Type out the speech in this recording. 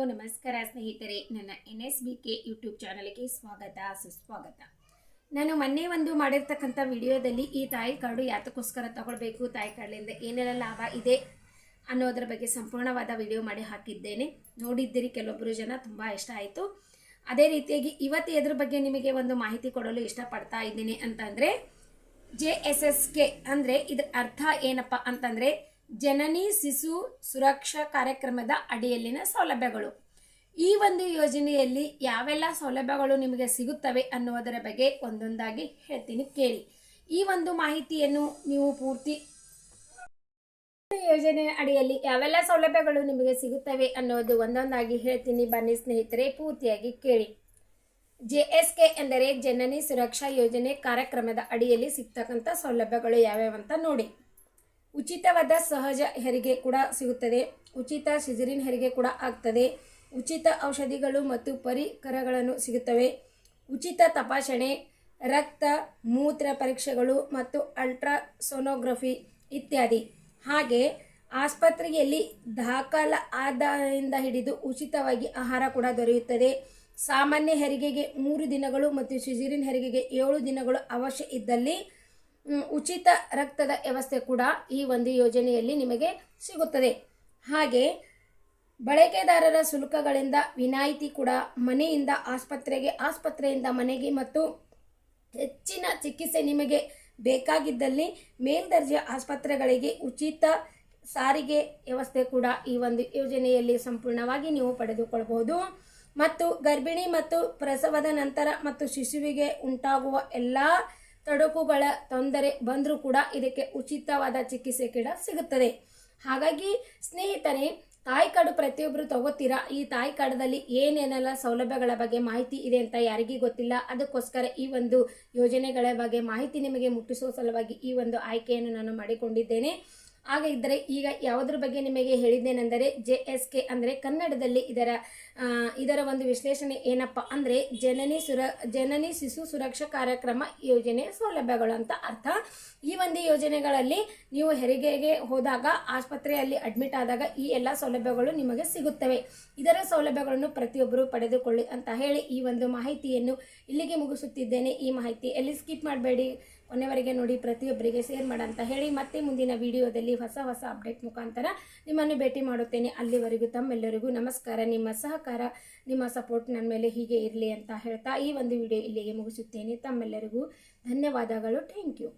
ನಮಸ್ಕಾರ ಸ್ನೇಹಿತರೆ, ನನ್ನ NSBK ಯೂಟ್ಯೂಬ್ ಚಾನಲ್ಗೆ ಸ್ವಾಗತ ಸುಸ್ವಾಗತ. ನಾನು ಮೊನ್ನೆ ಒಂದು ಮಾಡಿರ್ತಕ್ಕಂಥ ವಿಡಿಯೋದಲ್ಲಿ ಈ ತಾಯಿ ಕಾರ್ಡು ಯಾತಕ್ಕೋಸ್ಕರ ತಗೊಳ್ಬೇಕು, ತಾಯಿ ಕಾರ್ಡ್ಲಿಂದ ಏನೆಲ್ಲ ಲಾಭ ಇದೆ ಅನ್ನೋದ್ರ ಬಗ್ಗೆ ಸಂಪೂರ್ಣವಾದ ವಿಡಿಯೋ ಮಾಡಿ ಹಾಕಿದ್ದೇನೆ. ನೋಡಿದ್ದೀರಿ, ಕೆಲವೊಬ್ಬರು ಜನ ತುಂಬ ಇಷ್ಟ ಆಯಿತು. ಅದೇ ರೀತಿಯಾಗಿ ಇವತ್ತು ಇದ್ರ ಬಗ್ಗೆ ನಿಮಗೆ ಒಂದು ಮಾಹಿತಿ ಕೊಡಲು ಇಷ್ಟಪಡ್ತಾ ಇದ್ದೀನಿ. ಅಂತಂದರೆ JSSK ಅಂದರೆ ಇದರ ಅರ್ಥ ಏನಪ್ಪ ಅಂತಂದರೆ ಜನನಿ ಶಿಶು ಸುರಕ್ಷಾ ಕಾರ್ಯಕ್ರಮದ ಅಡಿಯಲ್ಲಿನ ಸೌಲಭ್ಯಗಳು. ಈ ಒಂದು ಯೋಜನೆಯಲ್ಲಿ ಯಾವೆಲ್ಲ ಸೌಲಭ್ಯಗಳು ನಿಮಗೆ ಸಿಗುತ್ತವೆ ಅನ್ನೋದರ ಬಗ್ಗೆ ಒಂದೊಂದಾಗಿ ಹೇಳ್ತೀನಿ, ಕೇಳಿ. ಈ ಒಂದು ಮಾಹಿತಿಯನ್ನು ನೀವು ಪೂರ್ತಿ ಯೋಜನೆ ಅಡಿಯಲ್ಲಿ ಯಾವೆಲ್ಲ ಸೌಲಭ್ಯಗಳು ನಿಮಗೆ ಸಿಗುತ್ತವೆ ಅನ್ನೋದು ಒಂದೊಂದಾಗಿ ಹೇಳ್ತೀನಿ. ಬನ್ನಿ ಸ್ನೇಹಿತರೆ, ಪೂರ್ತಿಯಾಗಿ ಕೇಳಿ. JSK ಎಂದರೆ ಜನನಿ ಸುರಕ್ಷಾ ಯೋಜನೆ ಕಾರ್ಯಕ್ರಮದ ಅಡಿಯಲ್ಲಿ ಸಿಗ್ತಕ್ಕಂಥ ಸೌಲಭ್ಯಗಳು ಯಾವ್ಯಾವಂತ ನೋಡಿ. ಉಚಿತವಾದ ಸಹಜ ಹೆರಿಗೆ ಕೂಡ ಸಿಗುತ್ತದೆ, ಉಚಿತ ಸಿಜರಿನ್ ಹೆರಿಗೆ ಕೂಡ ಆಗ್ತದೆ, ಉಚಿತ ಔಷಧಿಗಳು ಮತ್ತು ಪರಿಕರಗಳನ್ನು ಸಿಗುತ್ತವೆ, ಉಚಿತ ತಪಾಸಣೆ, ರಕ್ತ ಮೂತ್ರ ಪರೀಕ್ಷೆಗಳು ಮತ್ತು ಅಲ್ಟ್ರಾಸೋನೋಗ್ರಫಿ ಇತ್ಯಾದಿ. ಹಾಗೆ ಆಸ್ಪತ್ರೆಯಲ್ಲಿ ದಾಖಲ ಆದಾಯದಿಂದ ಹಿಡಿದು ಉಚಿತವಾಗಿ ಆಹಾರ ಕೂಡ ದೊರೆಯುತ್ತದೆ. ಸಾಮಾನ್ಯ ಹೆರಿಗೆಗೆ 3 ದಿನಗಳು ಮತ್ತು ಸಿಜರಿನ್ ಹೆರಿಗೆಗೆ 7 ದಿನಗಳು ಅವಶ್ಯ ಇದ್ದಲ್ಲಿ ಉಚಿತ ರಕ್ತದ ವ್ಯವಸ್ಥೆ ಕೂಡ ಈ ಒಂದು ಯೋಜನೆಯಲ್ಲಿ ನಿಮಗೆ ಸಿಗುತ್ತದೆ. ಹಾಗೆ ಬಳಕೆದಾರರ ಶುಲ್ಕಗಳಿಂದ ವಿನಾಯಿತಿ ಕೂಡ, ಮನೆಯಿಂದ ಆಸ್ಪತ್ರೆಗೆ, ಆಸ್ಪತ್ರೆಯಿಂದ ಮನೆಗೆ ಮತ್ತು ಹೆಚ್ಚಿನ ಚಿಕಿತ್ಸೆ ನಿಮಗೆ ಬೇಕಾಗಿದ್ದಲ್ಲಿ ಮೇಲ್ದರ್ಜೆಯ ಆಸ್ಪತ್ರೆಗಳಿಗೆ ಉಚಿತ ಸಾರಿಗೆ ವ್ಯವಸ್ಥೆ ಕೂಡ ಈ ಒಂದು ಯೋಜನೆಯಲ್ಲಿ ಸಂಪೂರ್ಣವಾಗಿ ನೀವು ಪಡೆದುಕೊಳ್ಳಬಹುದು. ಮತ್ತು ಗರ್ಭಿಣಿ ಮತ್ತು ಪ್ರಸವದ ನಂತರ ಮತ್ತು ಶಿಶುವಿಗೆ ಉಂಟಾಗುವ ಎಲ್ಲ ತೊಡಕುಗಳ ತೊಂದರೆ ಬಂದರೂ ಕೂಡ ಇದಕ್ಕೆ ಉಚಿತವಾದ ಚಿಕಿತ್ಸೆ ಕೂಡ ಸಿಗುತ್ತದೆ. ಹಾಗಾಗಿ ಸ್ನೇಹಿತರೆ, ತಾಯಿ ಕಾರ್ಡು ಪ್ರತಿಯೊಬ್ಬರು ತಗೋತೀರಾ. ಈ ತಾಯಿ ಕಾರ್ಡದಲ್ಲಿ ಏನೇನೆಲ್ಲ ಸೌಲಭ್ಯಗಳ ಬಗ್ಗೆ ಮಾಹಿತಿ ಇದೆ ಅಂತ ಯಾರಿಗೂ ಗೊತ್ತಿಲ್ಲ. ಅದಕ್ಕೋಸ್ಕರ ಈ ಒಂದು ಯೋಜನೆಗಳ ಬಗ್ಗೆ ಮಾಹಿತಿ ನಿಮಗೆ ಮುಟ್ಟಿಸುವ ಸಲುವಾಗಿ ಈ ಒಂದು ಆಯ್ಕೆಯನ್ನು ನಾನು ಮಾಡಿಕೊಂಡಿದ್ದೇನೆ. ಹಾಗಿದ್ದರೆ ಈಗ ಯಾವುದ್ರ ಬಗ್ಗೆ ನಿಮಗೆ ಹೇಳಿದ್ದೇನೆಂದರೆ JSK ಅಂದರೆ ಕನ್ನಡದಲ್ಲಿ ಇದರ ಒಂದು ವಿಶ್ಲೇಷಣೆ ಏನಪ್ಪ ಅಂದರೆ ಜನನಿ ಶಿಶು ಸುರಕ್ಷಾ ಕಾರ್ಯಕ್ರಮ ಯೋಜನೆ ಸೌಲಭ್ಯಗಳು ಅಂತ ಅರ್ಥ. ಈ ಒಂದು ಯೋಜನೆಗಳಲ್ಲಿ ನೀವು ಹೆರಿಗೆಗೆ ಹೋದಾಗ, ಆಸ್ಪತ್ರೆಯಲ್ಲಿ ಅಡ್ಮಿಟ್ ಆದಾಗ ಈ ಎಲ್ಲ ಸೌಲಭ್ಯಗಳು ನಿಮಗೆ ಸಿಗುತ್ತವೆ. ಇದರ ಸೌಲಭ್ಯಗಳನ್ನು ಪ್ರತಿಯೊಬ್ಬರು ಪಡೆದುಕೊಳ್ಳಿ ಅಂತ ಹೇಳಿ ಈ ಒಂದು ಮಾಹಿತಿಯನ್ನು ಇಲ್ಲಿಗೆ ಮುಗಿಸುತ್ತಿದ್ದೇನೆ. ಈ ಮಾಹಿತಿ ಎಲ್ಲಿ ಸ್ಕಿಪ್ ಮಾಡಬೇಡಿ, ಕೊನೆವರೆಗೆ ನೋಡಿ, ಪ್ರತಿಯೊಬ್ಬರಿಗೆ ಶೇರ್ ಮಾಡಂತ ಹೇಳಿ ಮತ್ತೆ ಮುಂದಿನ ವಿಡಿಯೋದಲ್ಲಿ ಹೊಸ ಅಪ್ಡೇಟ್ ಮುಖಾಂತರ ನಿಮ್ಮನ್ನು ಭೇಟಿ ಮಾಡುತ್ತೇನೆ. ಅಲ್ಲಿವರೆಗೂ ತಮ್ಮೆಲ್ಲರಿಗೂ ನಮಸ್ಕಾರ. ನಿಮ್ಮ ಸಹಕಾರ, ನಿಮ್ಮ ಸಪೋರ್ಟ್ ನನ್ನ ಮೇಲೆ ಹೀಗೆ ಇರಲಿ ಅಂತ ಹೇಳ್ತಾ ಈ ಒಂದು ವಿಡಿಯೋ ಇಲ್ಲಿಗೆ ಮುಗಿಸುತ್ತೇನೆ. ತಮ್ಮೆಲ್ಲರಿಗೂ ಧನ್ಯವಾದಗಳು. Thank you.